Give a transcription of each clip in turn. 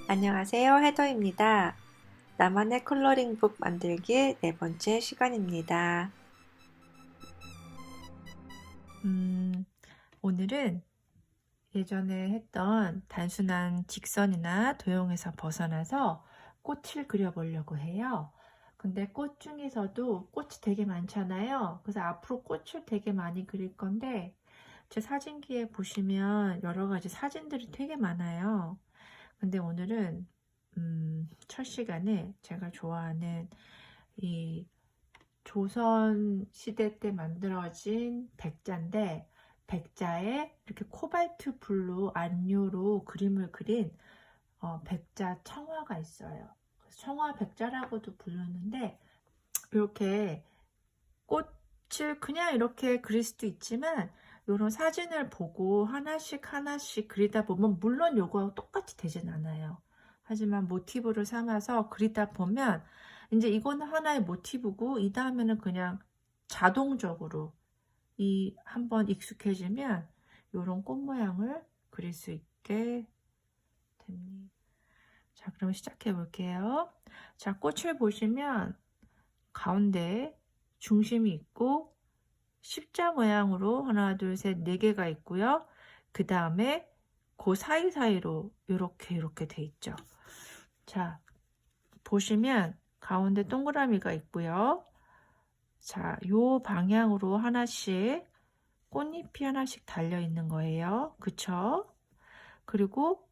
안녕하세요, 헤더입니다. 나만의 컬러링북 만들기 네 번째 시간입니다. 오늘은 예전에 했던 단순한 직선이나 도형에서 벗어나서 꽃을 그려보려고 해요. 근데 꽃 중에서도 꽃이 되게 많잖아요. 그래서 앞으로 꽃을 되게 많이 그릴 건데 제 사진기에 보시면 여러 가지 사진들이 되게 많아요. 근데 오늘은 첫 시간에 제가 좋아하는 이 조선 시대 때 만들어진 백자인데 백자에 이렇게 코발트 블루 안료로 그림을 그린 백자 청화가 있어요. 청화 백자라고도 부르는데 이렇게 꽃을 그냥 이렇게 그릴 수도 있지만 이런 사진을 보고 하나씩 하나씩 그리다 보면 물론 요거하고 똑같이 되진 않아요. 하지만 모티브를 삼아서 그리다 보면 이제 이거는 하나의 모티브고 이 다음에는 그냥 자동적으로 이 한번 익숙해지면 이런 꽃 모양을 그릴 수 있게 됩니다. 자, 그럼 시작해 볼게요. 자, 꽃을 보시면 가운데 중심이 있고 십자 모양으로 하나, 둘, 셋, 네 개가 있고요. 그 다음에 그 사이사이로 이렇게 돼 있죠. 자, 보시면 가운데 동그라미가 있고요. 자, 요 방향으로 하나씩 꽃잎이 하나씩 달려 있는 거예요. 그쵸? 그리고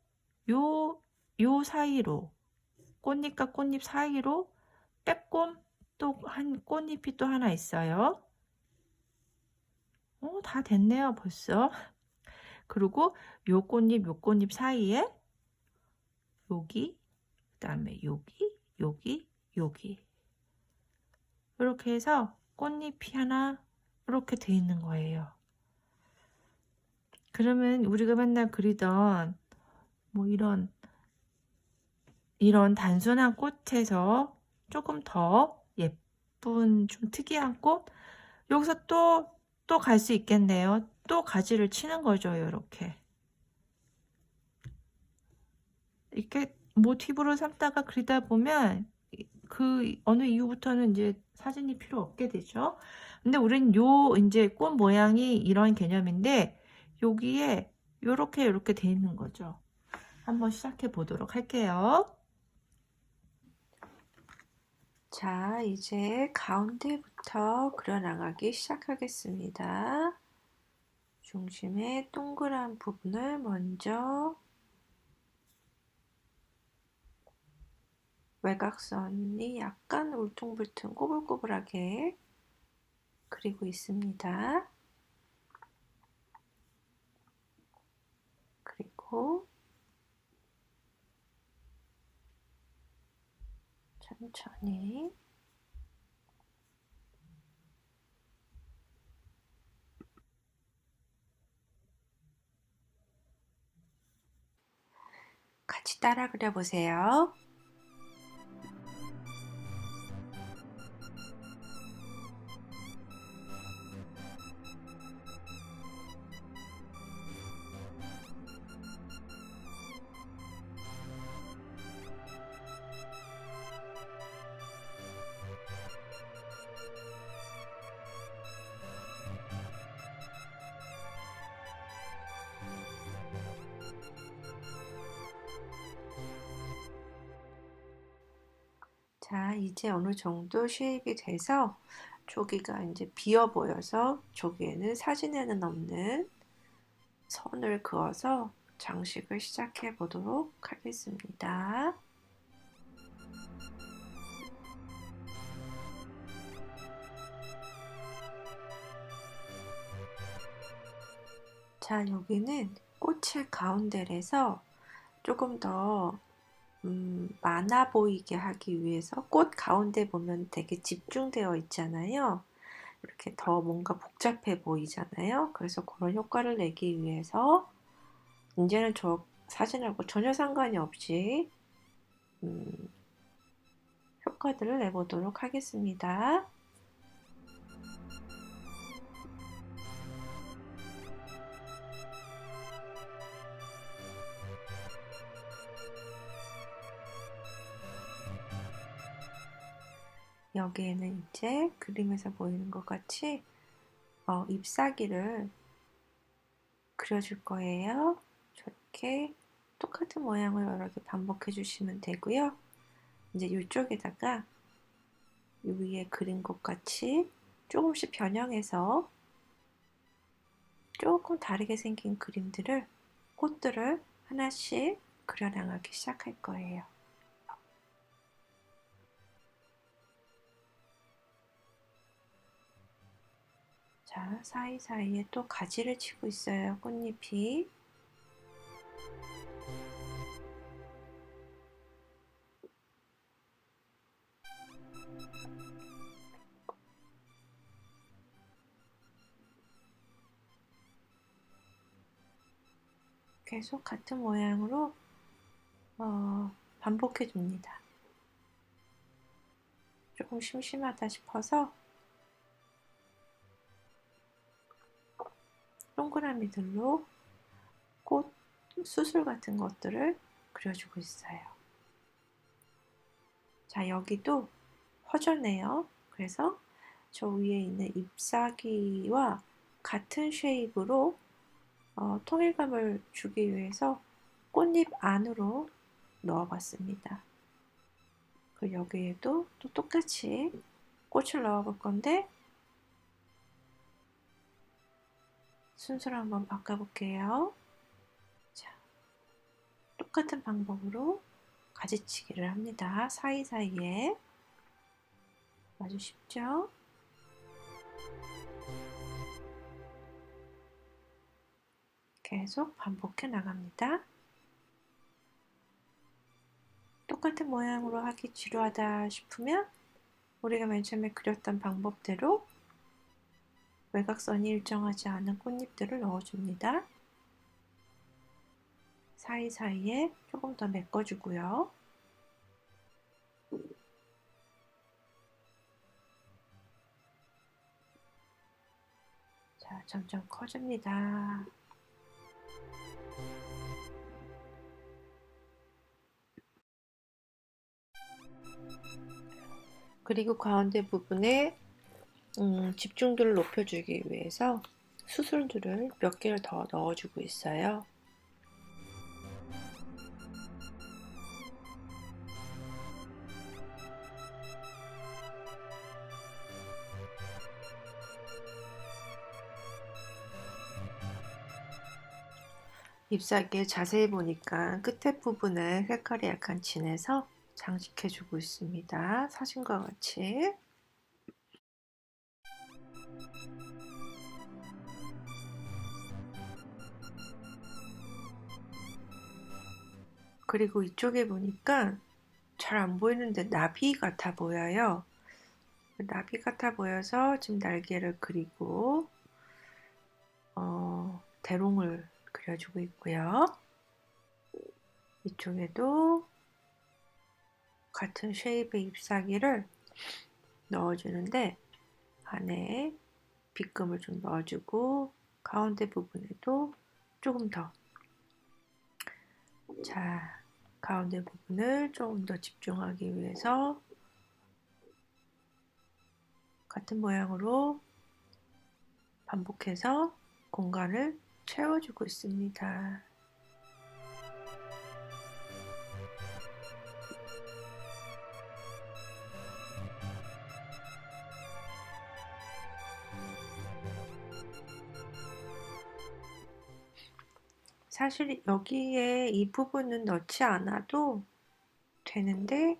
요 사이로 꽃잎과 꽃잎 사이로 빼꼼 또 한 꽃잎이 또 하나 있어요. 다 됐네요, 벌써. 그리고 요 꽃잎 사이에 여기, 그다음에 여기 이렇게 해서 꽃잎이 하나 이렇게 돼 있는 거예요. 그러면 우리가 맨날 그리던 뭐 이런 단순한 꽃에서 조금 더 예쁜 좀 특이한 꽃 여기서 또 갈 수 있겠네요. 또 가지를 치는 거죠, 이렇게 모티브로 삼다가 그리다 보면 그 어느 이후부터는 이제 사진이 필요 없게 되죠. 근데 우린 요 이제 꽃 모양이 이런 개념인데 여기에 요렇게 돼 있는 거죠. 한번 시작해 보도록 할게요. 자, 이제 가운데부터 그려나가기 시작하겠습니다. 중심의 동그란 부분을 먼저 외곽선이 약간 울퉁불퉁 꼬불꼬불하게 그리고 있습니다. 그리고 천천히 같이 따라 그려보세요. 자, 이제 어느 정도 쉐입이 돼서 저기가 이제 비어 보여서 저기에는 사진에는 없는 선을 그어서 장식을 시작해 보도록 하겠습니다. 자, 여기는 꽃을 가운데에서 조금 더 많아 보이게 하기 위해서 꽃 가운데 보면 되게 집중되어 있잖아요. 이렇게 더 뭔가 복잡해 보이잖아요. 그래서 그런 효과를 내기 위해서 이제는 저 사진하고 전혀 상관이 없이 효과들을 내보도록 하겠습니다. 여기에는 이제 그림에서 보이는 것 같이 잎사귀를 그려줄 거예요. 저렇게 똑같은 모양을 여러 개 반복해 주시면 되고요. 이제 이쪽에다가 이 위에 그린 것 같이 조금씩 변형해서 조금 다르게 생긴 그림들을, 꽃들을 하나씩 그려나가기 시작할 거예요. 자, 사이사이에 또 가지를 치고 있어요, 꽃잎이. 계속 같은 모양으로 반복해 줍니다. 조금 심심하다 싶어서 동그라미들로 꽃 수술 같은 것들을 그려주고 있어요. 자, 여기도 허전해요. 그래서 저 위에 있는 잎사귀와 같은 쉐입으로 통일감을 주기 위해서 꽃잎 안으로 넣어봤습니다. 그리고 여기에도 또 똑같이 꽃을 넣어볼 건데 순서를 한번 바꿔볼게요. 자, 똑같은 방법으로 가지치기를 합니다. 사이사이에. 아주 쉽죠? 계속 반복해 나갑니다. 똑같은 모양으로 하기 지루하다 싶으면 우리가 맨 처음에 그렸던 방법대로 외곽선이 일정하지 않은 꽃잎들을 넣어줍니다. 사이사이에 조금 더 메꿔주고요. 자, 점점 커집니다. 그리고 가운데 부분에 집중도를 높여주기 위해서 수술들을 몇 개를 더 넣어주고 있어요. 잎사귀에 자세히 보니까 끝에 부분에 색깔이 약간 진해서 장식해주고 있습니다. 사진과 같이. 그리고 이쪽에 보니까 잘 안 보이는데 나비 같아 보여요. 나비 같아 보여서 지금 날개를 그리고 대롱을 그려주고 있고요. 이쪽에도 같은 쉐입의 잎사귀를 넣어주는데 안에 빗금을 좀 넣어주고 가운데 부분에도 조금 더, 자, 가운데 부분을 조금 더 집중하기 위해서 같은 모양으로 반복해서 공간을 채워주고 있습니다. 사실 여기에 이 부분은 넣지 않아도 되는데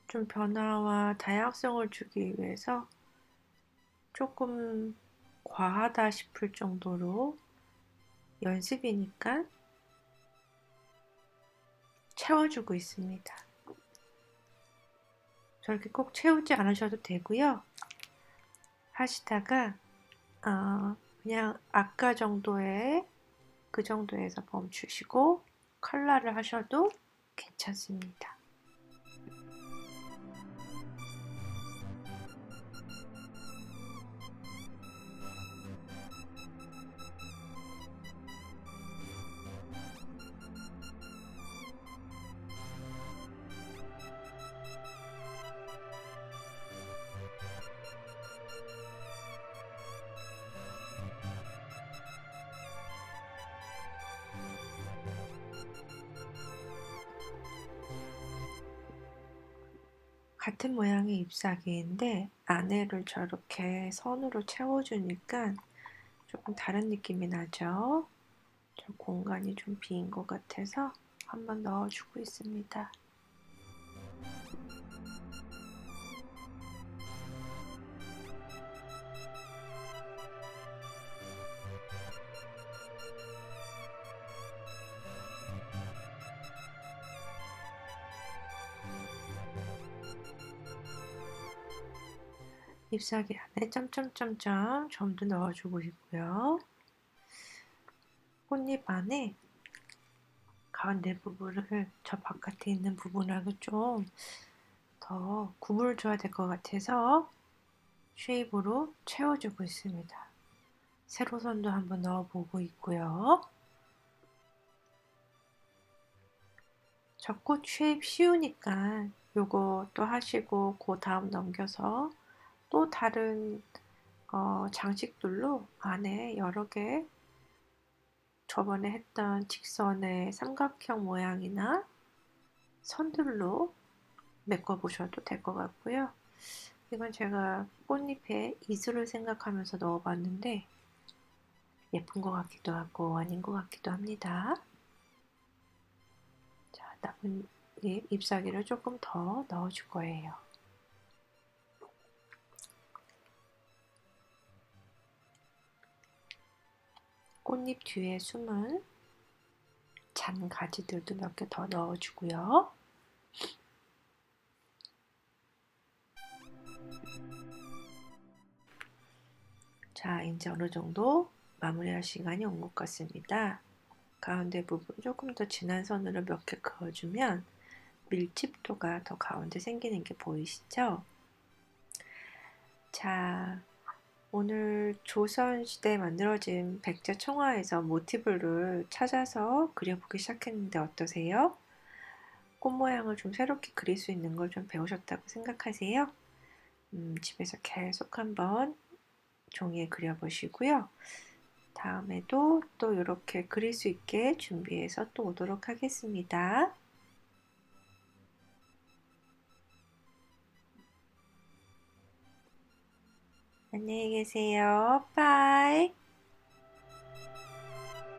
좀 변화와 다양성을 주기 위해서 조금 과하다 싶을 정도로 연습이니까 채워주고 있습니다. 저렇게 꼭 채우지 않으셔도 되고요. 하시다가 그냥 아까 정도의 그 정도에서 멈추시고 컬러를 하셔도 괜찮습니다. 같은 모양의 잎사귀인데 안에를 저렇게 선으로 채워주니까 조금 다른 느낌이 나죠? 저 공간이 좀 비인 것 같아서 한번 넣어주고 있습니다. 잎사귀 안에 점점점점 점도 넣어주고 있고요. 꽃잎 안에 가운데 부분을 저 바깥에 있는 부분하고 좀 더 구분을 줘야 될 것 같아서 쉐입으로 채워주고 있습니다. 세로선도 한번 넣어보고 있고요. 저 꽃 쉐입 쉬우니까 요거 또 하시고 그 다음 넘겨서 또 다른 장식들로 안에 여러 개 저번에 했던 직선의 삼각형 모양이나 선들로 메꿔보셔도 될 것 같고요. 이건 제가 꽃잎에 이슬을 생각하면서 넣어봤는데 예쁜 것 같기도 하고 아닌 것 같기도 합니다. 자, 남은 잎사귀를 조금 더 넣어줄 거예요. 꽃잎 뒤에 숨은 잔 가지들도 몇 개 더 넣어주고요. 자, 이제 어느 정도 마무리할 시간이 온 것 같습니다. 가운데 부분 조금 더 진한 선으로 몇 개 그어주면 밀집도가 더 가운데 생기는 게 보이시죠? 자, 오늘 조선시대에 만들어진 백제총화에서 모티브를 찾아서 그려보기 시작했는데 어떠세요? 꽃 모양을 좀 새롭게 그릴 수 있는 걸 좀 배우셨다고 생각하세요? 집에서 계속 한번 종이에 그려보시고요. 다음에도 또 이렇게 그릴 수 있게 준비해서 또 오도록 하겠습니다. 안녕히 계세요. 빠이.